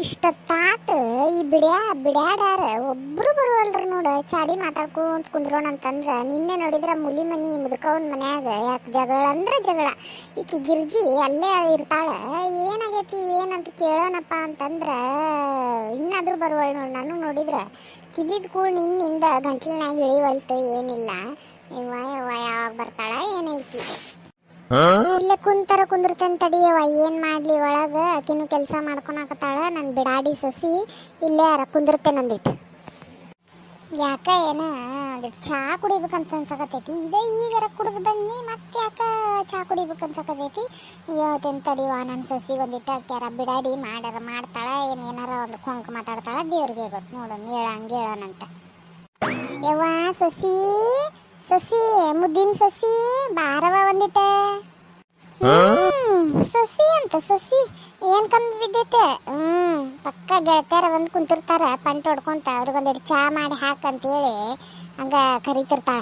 ಇಷ್ಟೊತ್ತಾತ ಈ ಬಿಡ್ಯಾಡಾರ ಒಬ್ರು ಬರುವಲ್ರಿ ನೋಡ. ಚಾಡಿ ಮಾತಾಡ್ಕೊಂತ ಕುಂದ್ರೋಣ ಅಂತಂದ್ರ ನಿನ್ನೆ ನೋಡಿದ್ರ ಮುಲಿ ಮನಿ ಮುದುಕವನ್ ಮನ್ಯಾಗ ಯಾಕೆ ಜಗಳ ಅಂದ್ರ ಜಗಳ. ಈಕಿ ಗಿರ್ಜಿ ಅಲ್ಲೇ ಇರ್ತಾಳ. ಏನಾಗೈತಿ ಏನಂತ ಕೇಳೋಣಪ್ಪ ಅಂತಂದ್ರ ಇನ್ನಾದ್ರೂ ಬರುವಳು ನೋಡ್. ನಾನು ನೋಡಿದ್ರ ತಿದ್ದಿದ್ ಕೂಡ ನಿನ್ನಿಂದ ಗಂಟ್ಲಿನಾಗ ಇಳಿವಲ್ತು ಏನಿಲ್ಲ. ಯಾವಾಗ ಬರ್ತಾಳ ಏನೈತಿ. ಇಲ್ಲೇ ಕುಂದಿರ್ತೇನೆ ತಡಿಯವ. ಏನ್ ಮಾಡ್ಲಿ ಒಳಗ ಆಕಿನು ಕೆಲಸ ಮಾಡ್ಕೊಳಕತ್ತಾಳ. ನನ್ ಬಿಡಾಡಿ ಸೊಸಿ ಇಲ್ಲೇ ಕುಂದಿರ್ತೇನೆ ಅಂದಿಟ್ಟು. ಯಾಕ ಏನ ಒಂದಿಟ್ಟು ಚಾ ಕುಡಿಬೇಕಂತ ಅನ್ಸಕತೈತಿ. ಇದೇ ಈಗಾರ ಕುಡಿದು ಬನ್ನಿ ಮತ್ತೆ ಯಾಕ ಚಾ ಕುಡಿಬೇಕು ಅನ್ಸಕತೈತಿ. ಇವತ್ತೇನು ತಡಿವ ನನ್ನ ಸೊಸಿ ಒಂದಿಟ್ಟು ಅಕ್ಯಾರ ಬಿಡಾಡಿ ಮಾಡ್ತಾಳ. ಏನಾರ ಒಂದು ಕೊಂಕ ಮಾತಾಡ್ತಾಳ. ದೇವ್ರಿಗೆ ಗೊತ್ತು ನೋಡೋಣ. ಹೇಳೋಣಂತ. ಯವ್ವ ಸೊಸಿ ಸೊಸಿ ಮುದ್ದಿನ ಸೊಸಿ ಬಾರವ ಒಂದಿಟ. ಸೊಸಿ ಅಂತ ಸೊಸಿ ಏನ್ ಕಮ್ಮಿ ಬಿದ್ದೈತೆ. ಪಕ್ಕ ಗೆಳತಿಯರ ಬಂದು ಕುಂತಿರ್ತಾರ ಪಂಟ್ ಹೊಡ್ಕೊಂತ. ಅವ್ರಿಗೊಂದೆರಡು ಚಾ ಮಾಡಿ ಹಾಕಂತೇಳಿ ಹಂಗ ಕರಿತಿರ್ತಾಳ.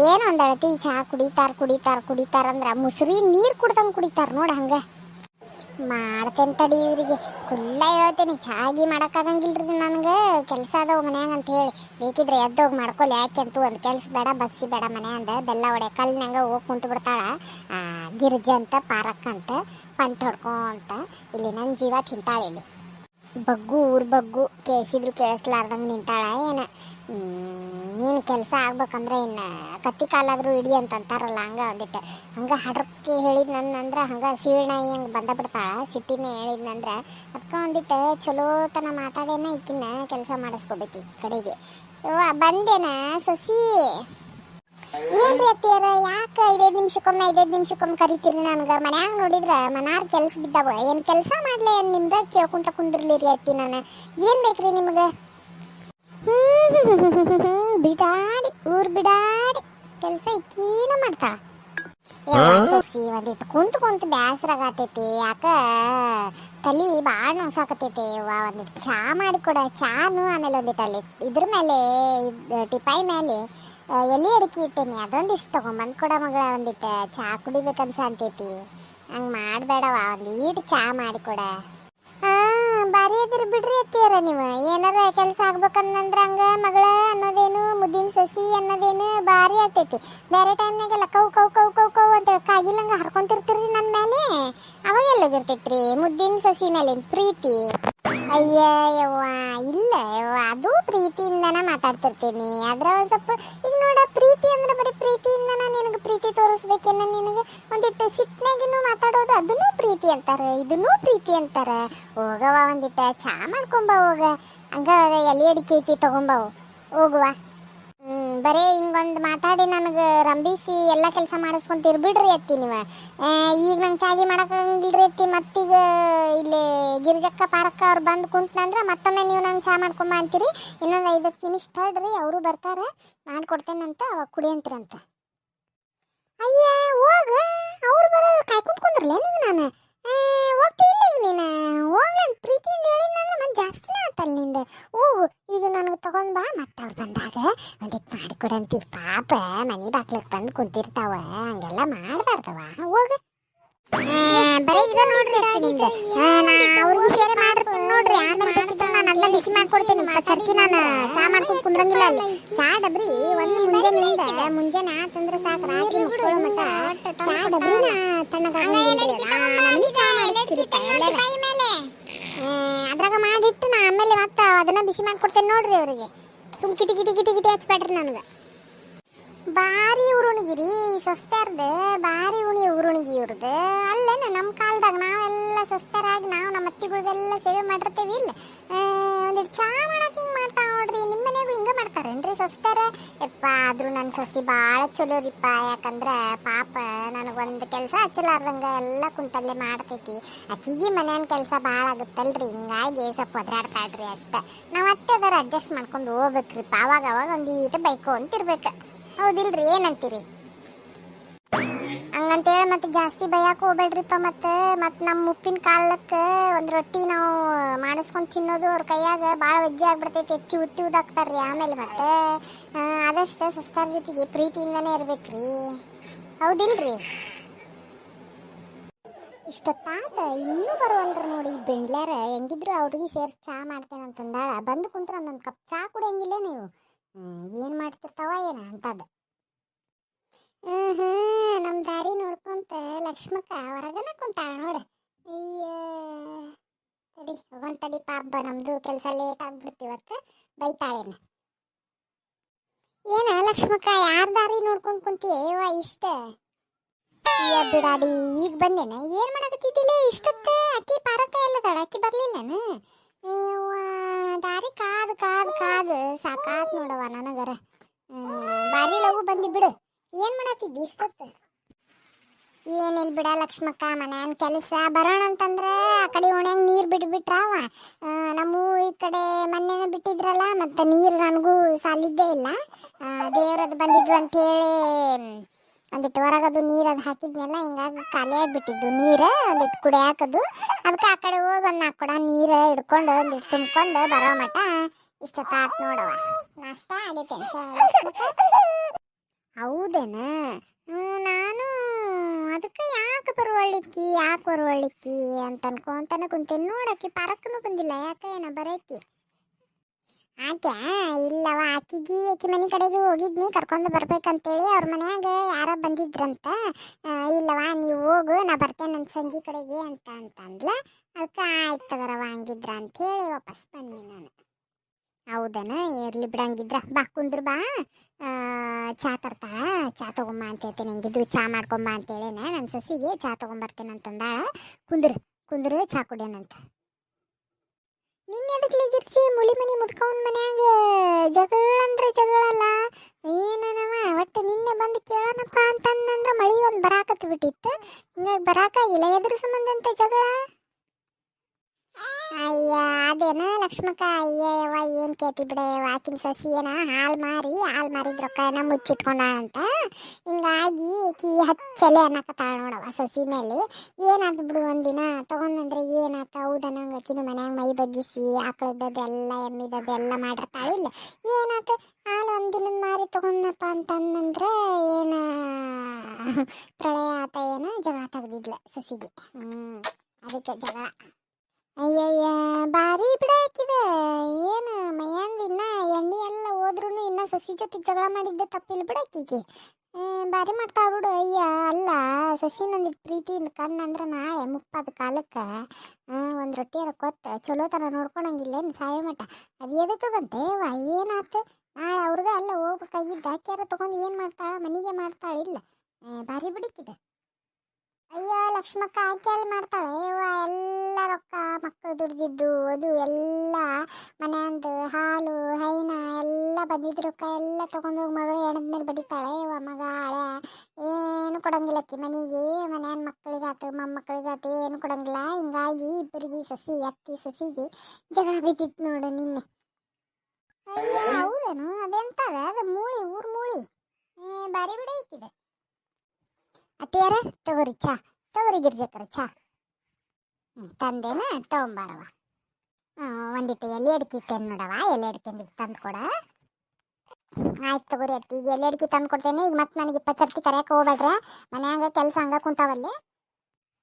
ಏನು ಒಂದಳತಿ ಚಾ ಕುಡಿತಾರ ಅಂದ್ರ ಮುಸುರಿ ನೀರು ಕುಡ್ದಂಗೆ ಕುಡಿತಾರ ನೋಡ. ಹಂಗ ಮಾಡ್ತೇನೆ ತಡಿ. ಇವ್ರಿಗೆ ಕುಲ್ಲ ಹೇಳ್ತೇನೆ. ಚಾಗಿ ಮಾಡೋಕ್ಕಾಗಂಗಿಲ್ರಿ ನನಗೆ. ಕೆಲಸ ಅದಾವ ಮನ್ಯಾಗ ಅಂತ ಹೇಳಿ ಬೇಕಿದ್ರೆ ಎದ್ದೋಗಿ ಮಾಡ್ಕೊಲಿ. ಯಾಕೆಂತೂ ಒಂದು ಕೆಲಸ ಬೇಡ ಬಗ್ಸಿ ಬೇಡ ಮನೆ ಅಂದ ಬೆಲ್ಲ ಹೊಡೆ ಕಲ್ಲಿನಂಗ ಹೋಗಿ ಕುಂತು ಬಿಡ್ತಾಳ. ಗಿರ್ಜಿ ಅಂತ ಪಾರಕ್ಕ ಅಂತ ಪಂಟ್ ಹೊಡ್ಕೊಂತ ಇಲ್ಲಿ ನನ್ನ ಜೀವ ತಿಂತಾಳೆ. ಇಲ್ಲಿ ಊರ್ ಬಗ್ಗು ಕೇಳಿಸಿದ್ರು ಕೇಳಿಸ್ಲಾರ್ದಂಗೆ ನಿಂತಾಳ. ನೀನು ಕೆಲಸ ಆಗ್ಬೇಕಂದ್ರೆ ಇನ್ನು ಕತ್ತಿ ಕಾಲಾದರೂ ಇಡಿ ಅಂತಾರಲ್ಲ. ಹಂಗ ಒಂದಿಟ್ಟು ಹಂಗೆ ಹಡ್ರಕ್ಕೆ ಹೇಳಿದ್ನಂದ್ರೆ ಹಂಗೆ ಸೀಳ್ನಾಯಿ ಹಂಗೆ ಬಂದ ಬಿಡ್ತಾಳ. ಸಿಟ್ಟಿನೇ ಹೇಳಿದ್ನಂದ್ರೆ ಅದಕ್ಕೆ ಒಂದಿಟ್ಟು ಚಲೋತನ ಮಾತಾಡೇನ ಈಕಿನ್ನ ಕೆಲಸ ಮಾಡಿಸ್ಕೋಬೇಕು ಈ ಕಡೆಗೆ. ಬಂದೇನ ಸೊಸಿ. ಏನ್ರಿ ಅತ್ತಿಯರ ಯಾಕೆ 5 ನಿಮಿಷಕ್ಕೊಮ್ಮೆ ಕರಿತೀರಿ ನನಗೆ? ಮನ್ಯಾಗ ನೋಡಿದ್ರೆ ಮನಾರ್ ಕೆಲಸ ಬಿದ್ದಾವ. ಏನು ಕೆಲಸ ಮಾಡ್ಲಿ ನಿಮ್ದು ಕೇಳ್ಕೊಂತ ಕುಂದಿರ್ಲಿರಿ ಅತ್ತಿ. ನಾನು ಏನು ಬೇಕ್ರಿ ನಿಮಗೆ? ಬಿಡಾಡಿ ಕೆಲಸ ಇಕ್ಕೀನ ಮಾಡ್ತಾಳ. ಸೊಸಿ ಒಂದಿಟ್ಟು ಕುಂತು ಬ್ಯಾಸರಾಗತೈತಿ. ಯಾಕ ತಲಿ ಭಾಳ ನೋಸಾಕತೈತಿ. ಒಂದಿಟ್ಟು ಚಾ ಮಾಡಿಕೊಡ. ಚಾನು ಆಮೇಲೆ ಒಂದಿಟ್ಟು ಅಲ್ಲಿ ಇದ್ರ ಮೇಲೆ ಟಿಪಾಯಿ ಮೇಲೆ ಎಲೆ ಅಡಿಕೆ ಇಟ್ಟೇನಿ. ಅದೊಂದಿಷ್ಟು ತಗೊಂಬಂದು ಕೊಡ ಮಗಳ. ಒಂದಿಟ್ಟು ಚಾ ಕುಡಿಬೇಕನ್ಸ ಅಂತೈತಿ. ಹಂಗೆ ಮಾಡಬೇಡವ. ಒಂದು ಈಟು ಚಾ ಮಾಡಿಕೊಡ. ಬಾರಿ ಇದ್ರಿ ಬಿಡ್ರಿ ಅತ್ತಿಯರ ನೀವು. ಏನಾರ ಕೆಲಸ ಆಗ್ಬೇಕಂದ್ರೆ ಹಂಗ ಮಗಳ ಅನ್ನೋದೇನು ಮುದ್ದಿನ ಸೊಸಿ ಅನ್ನೋದೇನು ಭಾರಿ ಆಗ್ತೈತಿ. ಬೇರೆ ಟೈಮ್ನಾಗೆಲ್ಲ ಕೌ ಅಂತ ಕಾಗಿಲ್ಲಂಗ ಹರ್ಕೊಂತಿರ್ತೀರಿ ನನ್ನ ಮೇಲೆ. ಅವಾಗ ಎಲ್ಲೋಗಿರ್ತೈತ್ರಿ ಮುದ್ದಿನ ಸೊಸಿ ಮೇಲೆ ಪ್ರೀತಿ? ಯವ್ವ ಇಲ್ಲ ಯವ್ವ, ಅದು ಪ್ರೀತಿಯಿಂದನ ಮಾತಾಡ್ತಿರ್ತೀನಿ. ಆದ್ರೆ ಒಂದು ಸ್ವಲ್ಪ ಈಗ ನೋಡ, ಪ್ರೀತಿ ಅಂದ್ರೆ ಬರೀ ಪ್ರೀತಿಯಿಂದನ ನಿನಗೆ ಪ್ರೀತಿ ತೋರಿಸ್ಬೇಕೇನ? ನಿನಗೆ ಒಂದಿಟ್ಟು ಸಿಟ್ನಾಗಿನೂ ಮಾತಾಡೋದು ಅದನ್ನೂ ಪ್ರೀತಿ ಅಂತಾರೆ, ಇದನ್ನೂ ಪ್ರೀತಿ ಅಂತಾರೆ. ಹೋಗವ ಒಂದಿಟ್ಟ ಚಾ ಮಾಡ್ಕೊಂಬ ಹೋಗ. ಹಂಗ ಎಲೆ ಅಡಿಕೆ ಐತಿ ತಗೊಂಬವು ಹೋಗುವ. ಬರೀ ಹಿಂಗೊಂದು ಮಾತಾಡಿ ನನಗೆ ರಂಬಿಸಿ ಎಲ್ಲ ಕೆಲಸ ಮಾಡಿಸ್ಕೊಂತಿರ್ಬಿಡ್ರಿ ಅತ್ತಿ ನೀವು. ಈಗ ನಂಗೆ ಚಾಗಿ ಮಾಡೋಕ್ಕಾಗಂಗಿಲ್ರಿ ಅತ್ತಿ. ಮತ್ತೀಗ ಇಲ್ಲಿ ಗಿರಿಜಕ್ಕ ಪಾರಕ್ಕ ಅವ್ರು ಬಂದು ಕುಂತಂದ್ರೆ ಮತ್ತೊಮ್ಮೆ ನೀವು ನಂಗೆ ಚಾ ಮಾಡ್ಕೊಂಬ ಅಂತೀರಿ. ಇನ್ನೊಂದು 5 ನಿಮಿಷ ತಡ್ರಿ, ಅವರು ಬರ್ತಾರೆ, ಮಾಡಿಕೊಡ್ತೇನಂತ ಅವಾಗ ಕುಡಿಯಂತ್ರಂತ. ಅಯ್ಯ ಹೋಗ, ಅವ್ರು ಬರೋದು ಕಾಯ್ಕೊಂತ ಕುಂದ್ರಲ್ಲ ನೀವು. ನಾನು ಹೋಗ್ತಿಲ್ಲ ಈಗ. ನೀನು ಹೋಗ್ಲಂತ ಪ್ರೀತಿಯಿಂದ ಹೇಳಿದ್ನಂದ್ರೆ ಮತ್ತೆ ಜಾಸ್ತಿನೇ ಆತಲ್ಲ ನಿಂದ. ಹೋಗು, ಇದು ನನಗೆ ತಗೊಂಡ್ ಬಾ. ಮತ್ತೆ ಅವ್ರು ಬಂದಾಗ ಒಂದಿಟ್ಟು ಮಾಡಿಕೊಡಂತಿ. ಪಾಪ ಮನೆ ಬಾಗ್ಲಿಗೆ ಬಂದು ಕುಂತಿರ್ತಾವ, ಹಂಗೆಲ್ಲ ಮಾಡಬಾರ್ದವ. ಹೋಗ. ಬರೀ ಇದ ನೋಡ್ರಿ ನಿಂದ. ಅವ್ರಿಗೆ ಸೇರೆ ಮಾಡಿರ್ತೀನಿ ನೋಡ್ರಿ. ಆಮೇಲೆ ಬೇಕಿದ್ರೆ ನಾನು ಅದನ್ನ ಬಿಸಿ ಮಾಡ್ಕೊಡ್ತೀನಿ. ಸರ್ತಿ ನಾನು ಚಾ ಮಾಡ್ಕೊಂಡು ಕುಂದ್ರಂಗಿಲ್ಲ. ಅಲ್ಲಿ ಚಾ ಡಬ್ರಿ ಒಂದು ಮುಂಜಾನೆ ಆತಂದ್ರೆ ಸಾಕು, ರಾತ್ರಿ ಮುಕ್ಕೊಳ್ಳೋ ಮಟ್ಟ ಚಾ ಡಬ್ರಿನ ಅದ್ರಾಗ ಮಾಡಿಟ್ಟು ನಾ ಆಮೇಲೆ ಮತ್ತೆ ಅದನ್ನ ಬಿಸಿ ಮಾಡ್ಕೊಡ್ತೇನೆ ನೋಡ್ರಿ. ಅವ್ರಿಗೆ ಸುಮ್ ಕಿಟಿ ಹಚ್ಬೇಡ್ರಿ ನನಗೆ. ಭಾರಿ ಉರುಣಿಗಿರಿ ಸೊಸ್ತಾರ್ದು, ಭಾರಿ ಉರುಣಿಗಿ ಇವ್ರದ್ದು. ಅಲ್ಲೇನ ನಮ್ಮ ಕಾಲದಾಗ ನಾವೆಲ್ಲ ಸೊಸ್ತಾರಾಗಿ ನಾವು ನಮ್ಮ ಅತ್ತಿಗಳ್ದೆಲ್ಲ ಸೇವೆ ಮಾಡಿರ್ತೇವಿ. ಇಲ್ಲ ಒಂದಿಟ್ಟು ಚಾ ಮಾಡಕ್ಕೆ ಹಿಂಗೆ ಮಾಡ್ತಾವ ನೋಡ್ರಿ. ನಿಮ್ಮ ಮನೆಗೂ ಹಿಂಗೆ ಮಾಡ್ತಾರೇನ್ರಿ ಸೊಸ್ತಾರ? ಯಪ್ಪ ಆದ್ರೂ ನನ್ನ ಸೊಸಿ ಭಾಳ ಚಲೋ ರೀಪ್ಪ. ಯಾಕಂದ್ರೆ ಪಾಪ ನನಗೊಂದು ಕೆಲಸ ಹಚ್ಚಲಾರ್ದಂಗೆ ಎಲ್ಲ ಕುಂತಲ್ಲೇ ಮಾಡ್ತೈತಿ. ಆಕಿಗೆ ಮನೆಯನ್ ಕೆಲಸ ಭಾಳ ಆಗುತ್ತಲ್ರಿ. ಹಿಂಗಾಗಿ ಸ್ವಲ್ಪ ಒದ್ರಾಡ್ತಾಳ್ರಿ ಅಷ್ಟೇ. ನಾವು ಅತ್ತೆದಾರ ಅಡ್ಜಸ್ಟ್ ಮಾಡ್ಕೊಂಡು ಹೋಗ್ಬೇಕ್ರಿಪ್ಪ. ಅವಾಗ ಒಂದೀಟ ಬೈಕು ಅಂತಿರ್ಬೇಕು. ಹೌದಿಲ್ರಿ? ಏನಂತೀರಿ? ಹಂಗಂತೇಳಿ ಮತ್ತೆ ಜಾಸ್ತಿ ಬೈಯಾಕ ಹೋಗ್ಬೇಡ್ರಿಪ್ಪ. ಮತ್ತೆ ನಮ್ಮ ಉಪ್ಪಿನ ಕಾಲಕ್ಕೆ ಒಂದು ರೊಟ್ಟಿ ನಾವು ಮಾಡಿಸ್ಕೊಂಡು ತಿನ್ನೋದು ಅವ್ರ ಕೈಯಾಗ ಭಾಳ ವಜ್ಜೆ ಆಗ್ಬಿಡ್ತೈತಿ. ಉತ್ತಿ ಉದಾಕ್ತಾರ್ರಿ ಆಮೇಲೆ. ಮತ್ತೆ ಆದಷ್ಟು ಸೊಸ್ತಾರ ಜೊತೆಗೆ ಪ್ರೀತಿಯಿಂದನೇ ಇರ್ಬೇಕ್ರಿ. ಹೌದಿಲ್ರಿ? ಇಷ್ಟೊತ್ತಾತ ಇನ್ನೂ ಬರುವಲ್ರ ನೋಡಿ ಬೆಂಡ್ಲ್ಯಾರ ಹೆಂಗಿದ್ರು ಅವ್ರಿಗೆ ಸೇರ್ಸಿ ಚಾ ಮಾಡ್ತೇನೆ ಅಂತಂದಾಳ. ಬಂದು ಕುಂತ್ರ ಒಂದೊಂದು ಕಪ್ ಚಾ ಕುಡಿಯಂಗಿಲ್ಲ ನೀವು. ಏನು ಮಾಡ್ತಿರ್ತಾವ ಏನ ಅಂತದ. ನಮ್ಮ ದಾರಿ ನೋಡ್ಕೊಂತ ಲಕ್ಷ್ಮಕ್ಕ ಹೊರಗನ ಕುಂತಾಳ ನೋಡ. ಅಯ್ಯ ತಡಿ ಹೋಗೋಣ ತಡಿ ಪಾಪ, ನಮ್ದು ಕೆಲಸ ಲೇಟ್ ಆಗ್ಬಿಡ್ತಿವತ್ತು, ಬೈತಾಳೇನ. ಏನ ಲಕ್ಷ್ಮಕ್ಕ ಯಾರ ದಾರಿ ನೋಡ್ಕೊಂಡ್ ಕುಂತೀವ ಇಷ್ಟ? ಅಯ್ಯ ಬಿಡಾಡಿ, ಈಗ ಬಂದೇನೆ. ಏನ್ ಮಾಡಕತ್ತಿದ್ದಿಲ್ಲ ಇಷ್ಟೊತ್ತ? ಅಕ್ಕಿ ಪಾರಕ ಎಲ್ಲದಾಳ, ಅಕ್ಕಿ ಬರ್ಲಿಲ್ಲನ? ದಾರಿ ಕಾದು ಕಾದು ಕಾದು ಸಾಕಾತ್ ನೋಡವ ನನಗರ. ಬಾರಿ ಲಗು ಬಂದಿ ಬಿಡು. ಏನ್ ಮಾಡತ್ತಿದ್ದಿ ಇಷ್ಟೊತ್ತು? ಏನಿಲ್ಲ ಬಿಡ ಲಕ್ಷ್ಮಕ್ಕ, ಮನ್ಯಾನ ಕೆಲಸ ಬರೋಣ ಅಂತಂದ್ರೆ ಆ ಕಡೆ ಓಣ್ಯಾಗ ನೀರು ಬಿಟ್ಬಿಟ್ರವ. ನಮ್ಮ ಈ ಕಡೆ ಮೊನ್ನೆನೇ ಬಿಟ್ಟಿದ್ರಲ್ಲ, ಮತ್ತು ನೀರು ನನಗೂ ಸಾಲಿದ್ದೇ ಇಲ್ಲ. ದೇವ್ರದ್ದು ಬಂದಿದ್ವು ಅಂತೇಳಿ ಒಂದಿಟ್ಟು ಹೊರಗದು ನೀರು ಅದು ಹಾಕಿದ್ನೆಲ್ಲ, ಹಿಂಗಾಗಿ ಖಾಲಿ ಆಗಿಬಿಟ್ಟಿದ್ದು ನೀರು ಒಂದಿಟ್ಟು ಕುಡಿಯಾಕದು. ಅದಕ್ಕೆ ಆ ಕಡೆ ಹೋಗಿ ಒಂದು 4 ಕೊಡ ನೀರು ಹಿಡ್ಕೊಂಡು ಒಂದಿಟ್ಟು ತುಂಬ್ಕೊಂಡು ಬರೋ ಮಟ ಇಷ್ಟೊತ್ತಾತು ನೋಡವ. ನಾಷ್ಟ ಆಗೈತೆ. ಹೌದೇನ? ನಾನು ಅದಕ್ಕೆ ಯಾಕೆ ಬರುವಳಿಕ್ಕಿ ಅಂತ ಅನ್ಕೊಂತಾನೆ ಕುಂತೇನೆ. ನೋಡಕ್ಕಿ ಪಾರಕ್ಕೂ ಬಂದಿಲ್ಲ, ಯಾಕೆ ಏನ ಬರಕ್ಕಿ? ಆಕೆ ಇಲ್ಲವ, ಆಕಿ ಮನೆ ಕಡೆಗೆ ಹೋಗಿದ್ನಿ, ಕರ್ಕೊಂಡು ಬರ್ಬೇಕಂತೇಳಿ. ಅವ್ರ ಮನ್ಯಾಗ ಯಾರೋ ಬಂದಿದ್ರಂತ. ಇಲ್ಲವ ನೀವು ಹೋಗು, ನಾ ಬರ್ತೇನೆ ನನ್ನ ಸಂಜೆ ಕಡೆಗೆ ಅಂತಂದ್ಲ. ಅದಕ್ಕೆ ಆಯ್ತು ತಗರವ ಹಂಗಿದ್ರ ಅಂಥೇಳಿ ವಾಪಸ್ ಬನ್ನಿ ನಾನು. ಹೌದನ? ಇರ್ಲಿ ಬಿಡಂಗಿದ್ರ ಬಾ, ಕುಂದ್ರ ಬಾ. ಚಾ ತರ್ತಾಳ, ಚಾ ತಗೊಂಬ ಅಂತ ಹೇಳ್ತೇನೆ. ಹೆಂಗಿದ್ರು ಚಾ ಮಾಡ್ಕೊಂಬ ಅಂತೇಳೇನೆ ನನ್ನ ಸೊಸಿಗೆ. ಚಾ ತಗೊಂಬರ್ತೇನೆ ಅಂತಂದಾಳ. ಕುಂದ್ರ ಚಾ ಕುಡಿಯೋಣಂತ. ನಿನ್ನ ಎದಕ್ಲಿಗಿರ್ಸಿ ಮುಳಿ ಮನಿ ಮುದ್ಕವನ್ ಮನ್ಯಾಗ ಜಗಳ ಅಂದ್ರೆ ಜಗಳಲ್ಲ ಏನನವ. ಒಟ್ಟು ನಿನ್ನೆ ಬಂದು ಕೇಳೋಣಪ್ಪ ಅಂತಂದ್ರೆ ಮಳಿ ಒಂದು ಬರಾಕತ್ ಬಿಟ್ಟಿತ್ತು, ಹಿಂಗಾಗಿ ಬರಾಕಾಗಿಲ್ಲ. ಎದ್ರ ಸಂಬಂಧ ಅಂತ ಜಗಳ? ಅಯ್ಯ ಅದೇನ ಲಕ್ಷ್ಮಕ್ಕ, ಅಯ್ಯವ್ವ ಏನು ಕೇಳ್ತಿ ಬಿಡೆ. ಆಕಿನ ಸಸಿ ಏನ ಹಾಲು ಮಾರಿದ ರೊಕ್ಕನ ಮುಚ್ಚಿಟ್ಕೊಂಡಾಳಂತ. ಹಿಂಗಾಗಿ ಆಕಿ ಹಚ್ಚಲೆ ಅನ್ನಕತ್ತಾಳ ನೋಡವ ಸಸಿ ಮೇಲೆ. ಏನಾದ್ರು ಬಿಡು, ಒಂದಿನ ತಗೊಂಡ್ಬಂದ್ರೆ ಏನಾತ? ಹೌದನ? ಆಕಿನ ಮನ್ಯಾಗ ಮೈ ಬಗ್ಗಿಸಿ ಆಕಳದ್ದೆಲ್ಲ ಎಮ್ಮಿದೆಲ್ಲ ಮಾಡಿರ್ತಾಳಿಲ್ಲ, ಏನಾತ? ಹಾಲು ಒಂದಿನದ ಮಾರಿ ತಗೊಂಡಪ್ಪ ಅಂತಂದ್ರೆ ಏನ ಪ್ರಳಯ ಆತ, ಏನ ಜಗಳ ತೆಗ್ದಿದ್ಲ ಸಸಿಗೆ. ಅದಕ್ಕೆ ಜಗಳ. ಅಯ್ಯಯ್ಯ ಭಾರಿ ಬಿಡ ಹಾಕಿದೆ. ಏನು ಮೈಯಂದ ಇನ್ನ ಎಣ್ಣೆ ಎಲ್ಲ ಹೋದ್ರೂ ಇನ್ನ ಸಸಿ ಜೊತೆ ಜಗಳ ಮಾಡಿದ್ದೆ ತಪ್ಪಿಲ್ಲ ಬಿಡಕ್ಕಿಗೆ. ಭಾರಿ ಮಾಡ್ತಾವ ಬಿಡು. ಅಯ್ಯ ಅಲ್ಲ, ಸಸಿ ನಂದಿಟ್ಟು ಪ್ರೀತಿ ಕಣ್ಣಂದ್ರೆ ನಾಳೆ ಮುಪ್ಪಾದ ಕಾಲಕ್ಕೆ ಒಂದು ರೊಟ್ಟಿಯಾರ ಕೊಟ್ಟು ಚಲೋ ಥರ ನೋಡ್ಕೊಳಂಗಿಲ್ಲೇನು ಸಾಯ ಮಠ? ಅದು ಎದಕ್ಕೆ ಬಂತೆ ವಾ? ಏನಾಯ್ತು? ನಾಳೆ ಅವ್ರಿಗೆ ಅಲ್ಲ ಹೋಗ್ಬೇಕಾಗಿದ್ದ, ಹಾಕ್ಯಾರ ತೊಗೊಂಡು ಏನು ಮಾಡ್ತಾಳ? ಮನೆಗೆ ಮಾಡ್ತಾಳಿಲ್ಲ. ಭಾರಿ ಬಿಡಕ್ಕಿದೆ. ಅಯ್ಯೋ ಲಕ್ಷ್ಮಕ್ಕ, ಆಕೆ ಅಲ್ಲಿ ಮಾಡ್ತಾಳೆ ಎಲ್ಲ ರೊಕ್ಕ ಮಕ್ಕಳು ದುಡ್ದಿದ್ದು ಅದು ಎಲ್ಲ ಮನೆಯಂದು ಹಾಲು ಹೈನ ಎಲ್ಲ ಬಂದಿದ್ದು ರೊಕ್ಕ ಎಲ್ಲ ತೊಗೊಂಡೋಗಿ ಮಗಳು ಎಣದ ಮೇಲೆ ಬಡಿತಾಳೆ. ಮಗ ಹಳೆ ಏನು ಕೊಡಂಗಿಲ್ಲ ಅಕ್ಕಿ ಮನೆಗೆ. ಮನೆಯನ್ ಮಕ್ಕಳಿಗಾತು ಮೊಮ್ಮಕ್ಕಳಿಗಾತು ಏನು ಕೊಡಂಗಿಲ್ಲ. ಹಿಂಗಾಗಿ ಇಬ್ಬರಿಗೆ ಅತ್ತಿ ಸಸಿಗೆ ಜಗಳ ಬಿದ್ದಿತ್ತು ನೋಡು ನಿನ್ನೆ. ಅಯ್ಯೋ ಹೌದೇನು? ಅದೆಂತದ ಅದು? ಊರ್ ಮೂಳಿ ಬಾರಿ ಬಿಡ ಇಕ್ಕಿದೆ. ಅತ್ತಿಯಾರ ತಗೋರಿ ಚಾ, ತಗೋರಿ ಗಿರ್ಜಕ್ಕರ ಚಾ. ತಂದೇನ? ತಗೊಂಬಾರವ. ಒಂದಿಟ್ಟು ಎಲೆ ಅಡಿಕೆ ಇಟ್ಟೇನು ನೋಡವ, ಎಲೆ ಅಡಿಕೆ ತಂದು ಕೊಡ. ಆಯ್ತು ತಗೋರಿ ಅತ್ತಿ, ಈಗ ಎಲೆ ಅಡಿಕೆ ತಂದು ಕೊಡ್ತೇನೆ. ಈಗ ಮತ್ತೆ ನನಗೆ 20 ಸರ್ತಿ ಕರೆಯಕ್ಕೆ ಹೋಗ್ಬೇಡ್ರೆ, ಮನ್ಯಾಗ ಕೆಲಸ ಹಂಗ ಕುಂತಾವಲ್ಲಿ.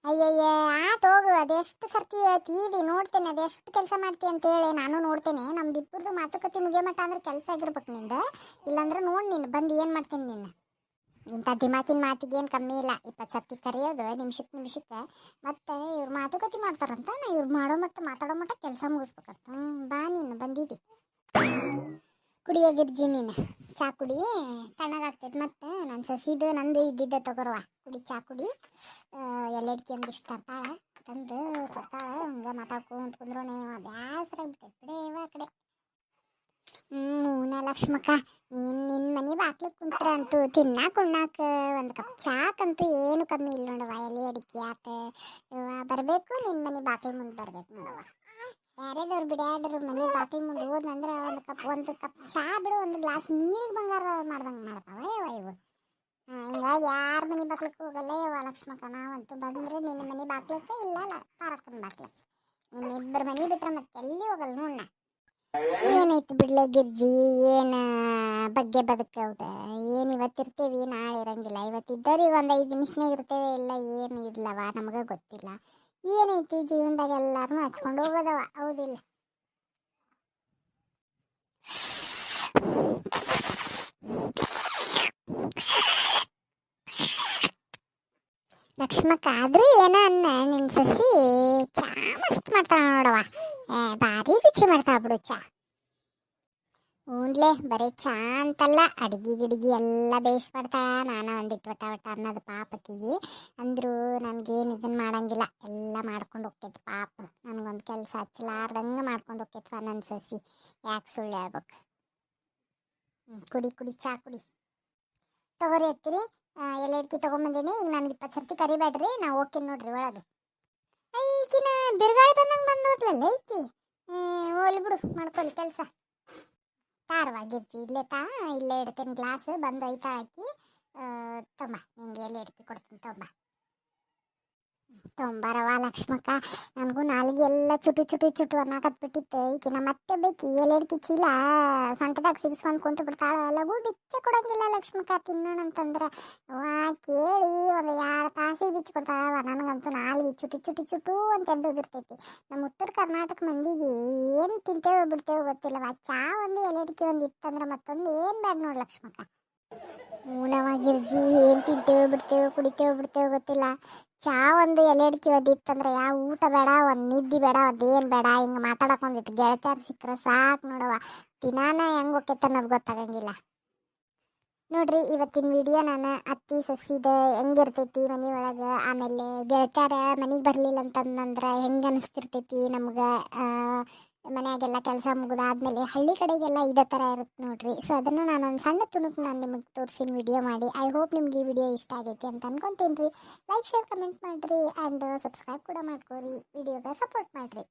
ಅಯ್ಯಯ್ಯ ಆತು ಹೋಗು. ಅದೆಷ್ಟು ಸರ್ತಿ ಹೇಳ್ತೀವಿ ನೋಡ್ತೇನೆ, ಅದೆಷ್ಟು ಕೆಲಸ ಮಾಡ್ತೀವಿ ಅಂತೇಳಿ ನಾನು ನೋಡ್ತೇನೆ. ನಮ್ದು ಇಬ್ಬರದು ಮಾತುಕತೆ ಮುಗಿಯೋ ಮಟ್ಟ ಅಂದ್ರೆ ಕೆಲಸ ಆಗಿರ್ಬೇಕು ನಿಂದ. ಇಲ್ಲಾಂದ್ರೆ ನೋಡಿ ನೀನು ಬಂದು ಏನು ಮಾಡ್ತೇನೆ ನಿನ್ನ. ಇಂಥ ದಿಮಾಕಿನ ಮಾತಿಗೆ ಏನು ಕಮ್ಮಿ ಇಲ್ಲ. 20 ಸರ್ತಿ ಕರೆಯೋದು ನಿಮಿಷಕ್ಕೆ. ಮತ್ತೆ ಇವ್ರು ಮಾತುಕತೆ ಮಾಡ್ತಾರಂತ, ನಾ ಇವ್ರು ಮಾತಾಡೋ ಮಟ್ಟ ಕೆಲಸ ಮುಗಿಸ್ಬೇಕಂತ. ಬಾ ನೀನು ಬಂದಿದ್ದಿ. ಕುಡಿಯೋಗಿರ್ಜಿ ನೀನು ಚಾ ಕುಡಿ, ತಣ್ಣಗಾಗ್ತೈತೆ. ಮತ್ತೆ ನನ್ನ ಸಸಿದು ನಂದು ಇದ್ದಿದ್ದೆ ತಗೋರವ, ಕುಡಿ ಚಾ ಕುಡಿ. ಎಲ್ಲೆಡ್ಕಿ ಒಂದು ಇಷ್ಟ ತರ್ತಾಳೆ, ತಂದು ತರ್ತಾಳೆ. ಹಂಗೆ ಮಾತಾಡ್ಕೊಂತ ಕುಂದ್ರೋನೆ ಬ್ಯಾಸರ ಆಗ್ಬಿಟ್ಟೈತೆ ಬಿಡೇವ ಆ ಕಡೆ. ಲಕ್ಷ್ಮಕ್ಕ, ನಿನ್ನ ಮನೆ ಬಾಕ್ಲಿಗೆ ಕುಂತ್ರ ಅಂತೂ ತಿನ್ನಾಕ ಒಂದು ಕಪ್ ಚಾಕಂತೂ ಏನು ಕಮ್ಮಿ ಇಲ್ಲ ನೋಡವ. ಎಲೆ ಅಡಿಕೆ ಆತ ಬರಬೇಕು, ನಿನ್ನ ಮನೆ ಬಾಕ್ಲ ಮುಂದೆ ಬರ್ಬೇಕು ನೋಡವ. ಯಾರ್ಯಾದವ್ರು ಬಿಡ್ಯಾಡ್ರು ಮನೆ ಬಾಕ್ಲ ಮುಂದೆ ಹೋದ್ನಂದ್ರೆ ಒಂದು ಕಪ್ ಚಾ ಬಿಡು, ಒಂದು ಗ್ಲಾಸ್ ನೀರಿಗೆ ಬಂಗಾರ ಮಾಡ್ದಂಗೆ ಮಾಡ್ತಾವ ಇವು. ಹಿಂಗಾಗಿ ಯಾರ ಮನೆ ಬಾಕ್ಲಕ್ಕೆ ಹೋಗಲ್ಲ ಲಕ್ಷ್ಮಕ್ಕ. ನಾವಂತೂ ಬಂದರೆ ನಿನ್ನ ಮನೆ ಬಾಕ್ಲಕ್ಕೆ, ಇಲ್ಲ ಪಾರಕ್ಕನ ಬಾಕ್ಲಕ್ಕೆ. ನಿನ್ನ ಇಬ್ಬರು ಮನೆ ಬಿಟ್ರೆ ಮತ್ತೆ ಎಲ್ಲಿ ಹೋಗಲ್ಲ ನೋಡ. ಏನೈತಿ ಬಿಡ್ಲೆ ಗಿರ್ಜಿ, ಏನ ಬಗ್ಗೆ ಬದುಕೌದ? ಏನು ಇವತ್ತಿರ್ತೀವಿ ನಾಳೆ ಇರಂಗಿಲ್ಲ, ಇವತ್ತಿದ್ದವ್ರಿಗೆ ಒಂದು 5 ನಿಮಿಷನಾಗ ಇರ್ತೇವೆ, ಇಲ್ಲ ಏನು ಇರ್ಲವ ನಮಗೆ ಗೊತ್ತಿಲ್ಲ. ಏನೈತಿ ಜೀವನದಾಗ ಎಲ್ಲಾರನು ಹಚ್ಕೊಂಡು ಹೋಗೋದವ, ಹೌದಿಲ್ಲ? ಲಕ್ಷ್ಮಕ್ಕ ಆದ್ರೂ ಏನ ಅನ್ನ ನಿನ್ ಸಸಿ ಚಾ ಮಸ್ತ್ ಮಾಡ್ತಾಳ ನೋಡವ. ಭಾರಿ ರುಚಿ ಮಾಡ್ತಾಳ ಬಿಡು ಚಾ. ಹ್ಞೂನ್ಲೆ, ಬರೀ ಚಾ ಅಂತಲ್ಲ, ಅಡ್ಗಿ ಗಿಡ್ಗಿ ಎಲ್ಲ ಬೇಯಿಸ್ಬಿಡ್ತಾಳ. ನಾನು ಒಂದಿಟ್ಟು ವಟ ಅನ್ನೋದು ಪಾಪಕ್ಕಿಗೆ ಅಂದ್ರು ನನಗೇನು ಇದನ್ನು ಮಾಡಂಗಿಲ್ಲ, ಎಲ್ಲ ಮಾಡ್ಕೊಂಡು ಹೋಗ್ತೈತಿ ಪಾಪ. ನನಗೊಂದು ಕೆಲಸ ಹಚ್ಚಲಾರ್ದಂಗೆ ಮಾಡ್ಕೊಂಡು ಹೋಗ್ತೈತಿ ನನ್ನ ಸೊಸಿ. ಯಾಕೆ ಸುಳ್ಳು ಹೇಳ್ಬೇಕು? ಕುಡಿ ಕುಡಿ, ಚಾ ಕುಡಿ. ತಗೋರಿ ಎತ್ತೀರಿ, ಎಲ್ಲ ಇಡ್ಕಿ ತೊಗೊಂಬಂದೀನಿ. ಈಗ ನನಗೆ 20 ಸರ್ತಿ ಕರಿಬೇಡ್ರಿ, ನಾ ಹೋಗ್ತೀನಿ ನೋಡ್ರಿ ಒಳಗೆ. ಈಕಿನ ಬಿರುಗಾಳಿ ಬಂದಂಗೆ ಬಂದೋದ್ಲಲ್ಲ ಈಕಿ. ಹೋಲಿ ಬಿಡು, ಮಾಡ್ಕೊಳ್ಳಿ ಕೆಲಸ. ತಾರವಾಗಿರ್ಜಿ ಇಲ್ಲೇ ಇಲ್ಲೇ ಇಡ್ತೀನಿ ಗ್ಲಾಸ್, ಬಂದು ಒಯ್ತಾ ಹಾಕಿ ತೊಂಬ, ನಿಂಗೆ ಎಲ್ಲಿ ಇಡ್ತಿ ಕೊಡ್ತೀನಿ ತೊಂಬರವ ಲಕ್ಷ್ಮಕ್ಕ. ನನಗೂ ನಾಲ್ಗೆ ಎಲ್ಲ ಚುಟು ಅನ್ನಕತ್ಬಿಟ್ಟಿತ್ತು. ಈಕಿನ ಮತ್ತೆ ಬೇಕಿ ಎಲೆಡ್ಕಿ ಚೀಲ ಸೊಂಟದಾಗ ಸಿಗಿಸ್ಕೊಂಡು ಕುಂತು ಬಿಡ್ತಾಳ. ಲಘು ಬಿಚ್ಚ ಕೊಡಂಗಿಲ್ಲ ಲಕ್ಷ್ಮಕ್ಕ ತಿನ್ನೋಣ ಅಂತಂದ್ರೆ. ಕೇಳಿ ಒಂದು 2 ತಾಸಿಗೆ ಬಿಚ್ಚಿ ಕೊಡ್ತಾಳವ. ನನಗಂತೂ ನಾಲ್ಗೆ ಚುಟು ಅಂತ ಎದ್ದೋಗಿರ್ತೈತಿ. ನಮ್ಮ ಉತ್ತರ ಕರ್ನಾಟಕ ಮಂದಿಗೆ ಏನು ತಿಂತೇವೋ ಬಿಡ್ತೇವೋ ಗೊತ್ತಿಲ್ಲವ. ಚಾ ಒಂದು ಎಲೆಡ್ಕಿ ಒಂದು ಇತ್ತಂದ್ರೆ ಮತ್ತೊಂದು ಏನು ಬೇಡ ನೋಡಿ ಲಕ್ಷ್ಮಕ್ಕ. ಊನವಾಗಿರ್ಜಿ ಏನು ತಿಂತೇವೋ ಬಿಡ್ತೇವೋ ಕುಡಿತೇವೋ ಬಿಡ್ತೇವೋ ಗೊತ್ತಿಲ್ಲ. ಚಾ ಒಂದು ಎಲೆ ಅಡಿಕೆ ಒದಿತ್ತಂದ್ರೆ ಯಾವ ಊಟ ಬೇಡ, ಒಂದು ನಿದ್ದೆ ಬೇಡ, ಅದೇನು ಬೇಡ. ಹಿಂಗೆ ಮಾತಾಡಕ್ಕೆ ಒಂದಿಟ್ಟು ಗೆಳತಿಯರು ಸಿಕ್ಕರೆ ಸಾಕು ನೋಡವ. ದಿನಾನ ಹೆಂಗೆ ಹೋಗ್ತೈತೆ ಅನ್ನೋದು ಗೊತ್ತಾಗಂಗಿಲ್ಲ ನೋಡ್ರಿ. ಇವತ್ತಿನ ವಿಡಿಯೋ ನಾನು ಅತ್ತಿ ಸೊಸಿದ ಹೆಂಗಿರ್ತೈತಿ ಮನೆ ಒಳಗೆ, ಆಮೇಲೆ ಗೆಳತಿಯರ ಮನೆಗೆ ಬರಲಿಲ್ಲ ಅಂತಂದ್ರೆ ಹೆಂಗೆ ಅನಿಸ್ತಿರ್ತೈತಿ ನಮ್ಗೆ. ಮನೆಯಾಗೆಲ್ಲ ಕೆಲಸ ಮುಗಿದಾದ್ಮೇಲೆ ಹಳ್ಳಿ ಕಡೆಗೆಲ್ಲ ಇದೇ ಥರ ಇರುತ್ತೆ ನೋಡ್ರಿ. ಸೊ ಅದನ್ನು ನಾನೊಂದು ಸಣ್ಣ ತುಣುಕು ನಾನು ನಿಮಗೆ ತೋರಿಸಿನ ವಿಡಿಯೋ ಮಾಡಿ. ಐ ಹೋಪ್ ನಿಮ್ಗೆ ಈ ವಿಡಿಯೋ ಇಷ್ಟ ಆಗೈತಿ ಅಂತ ಅನ್ಕೊಂತೀನಿ ರೀ. ಲೈಕ್ ಶೇರ್ ಕಮೆಂಟ್ ಮಾಡಿರಿ ಆ್ಯಂಡ್ ಸಬ್ಸ್ಕ್ರೈಬ್ ಕೂಡ ಮಾಡ್ಕೋರಿ. ವಿಡಿಯೋಗೆ ಸಪೋರ್ಟ್ ಮಾಡಿರಿ.